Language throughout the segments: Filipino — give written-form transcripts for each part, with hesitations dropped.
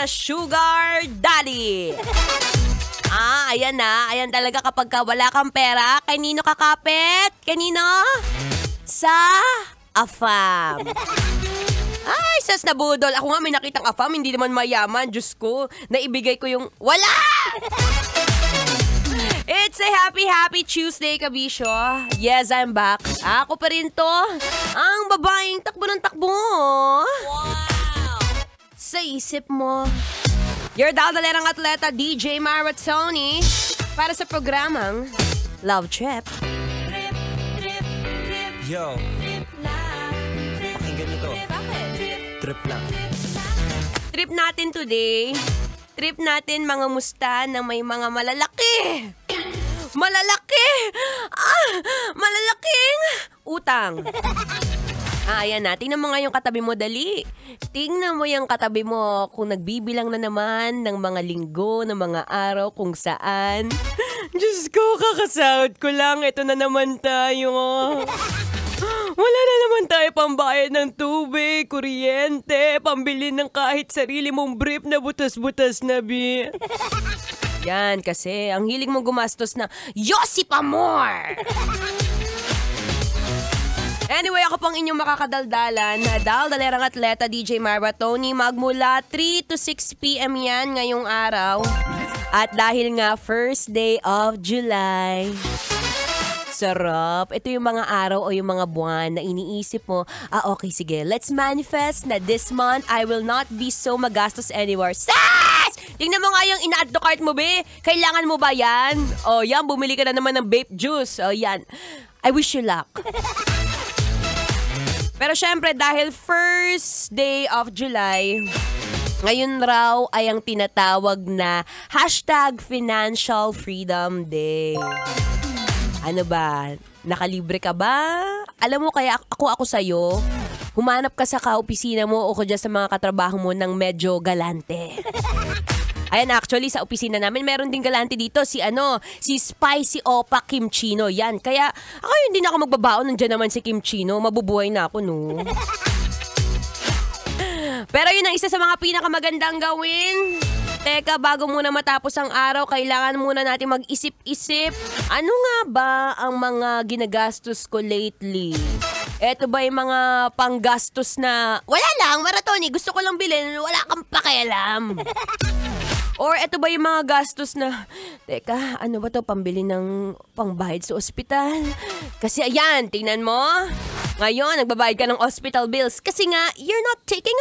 sugar daddy. Ayan na. Ayan talaga kapag wala kang pera. Kanino kakapit? Kanino? Sa AFAM. Ay, sas na budol. Ako nga may nakitang AFAM, hindi naman mayaman. Diyos ko, naibigay ko yung wala! It's a happy Tuesday, kabisyo. Yes, I'm back. Ako pa rin to. Ang babaeng takbo ng takbo. Wow! Sa isip mo. Your daldalerang atleta, DJ Maratoni. Para sa programang Love Trip. Yo. Pakinggan nyo to. Trip lang. Trip natin today. Trip natin mga musta na may mga malalaki. Malalaki! Malalaking utang. Ayan na. Tingnan mo nga yung katabi mo, dali. Tingnan mo yung katabi mo kung nagbibilang na naman ng mga linggo, ng mga araw kung saan. Diyos ko, kakasahod ko lang. Ito na naman tayo. Wala na naman tayo pambayad ng tubig, kuryente, pambili ng kahit sarili mong brief na butas-butas na, bi. Yan, kasi ang hilig mong gumastos na Yossi pa more! Anyway, ako pang inyong makakadaldalan na daldalerang atleta DJ Maratoni magmula 3 to 6 p.m. yan ngayong araw. At dahil nga first day of July. Sarap. Ito yung mga araw o yung mga buwan na iniisip mo, okay, sige, let's manifest na this month I will not be so magastos anywhere. Sas! Tingnan mo nga yung ina-add to cart mo, be. Kailangan mo ba yan? O yan, bumili ka na naman ng vape juice. O yan. I wish you luck. Pero syempre, dahil first day of July, ngayon raw ay ang tinatawag na #Financial Freedom Day. Ano ba? Nakalibre ka ba? Alam mo, kaya ako sa'yo, humanap ka sa kaopisina mo o dyan sa mga katrabaho mo ng medyo galante. Ayan, actually, sa opisina namin, meron din galante dito, si Spicy Opa Kim Chino. Yan, kaya ako hindi na ako magbabaon, nandiyan naman si Kim Chino, mabubuhay na ako, no? Pero yun ang isa sa mga pinakamagandang gawin. Teka, bago muna matapos ang araw, kailangan muna natin mag-isip-isip. Ano nga ba ang mga ginagastos ko lately? Eto ba yung mga panggastos na, wala lang, Maratoni, gusto ko lang bilhin, wala kang pakialam. Or eto ba yung mga gastos na, teka, ano ba to, pambili ng pangbayad sa ospital? Kasi ayan, tingnan mo. Ngayon, nagbabayad ka ng hospital bills kasi nga, you're not taking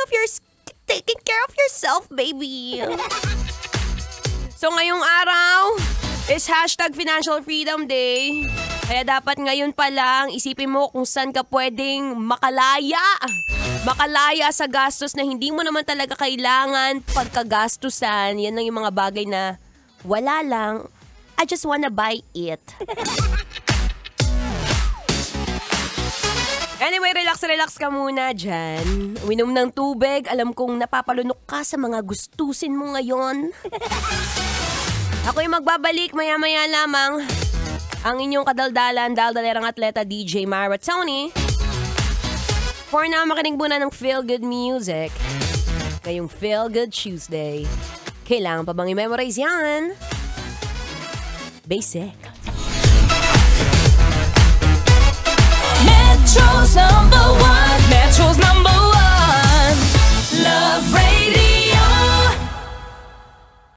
care of yourself, baby. So ngayong araw is #Financial Freedom Day. Kaya dapat ngayon pa lang isipin mo kung saan ka pwedeng makalaya. Makalaya sa gastos na hindi mo naman talaga kailangan pagkagastusan. Yan lang yung mga bagay na wala lang. I just wanna buy it. Anyway, relax ka muna dyan. Uminom ng tubig. Alam kong napapalunok ka sa mga gustusin mo ngayon. Ako'y magbabalik maya-maya lamang. Ang inyong kadaldalan, daldalerang atleta DJ Maratoni. For now, makinig muna ng Feel Good Music. Ngayong Feel Good Tuesday. Kailangan pa bang i-memorize yan? Basic.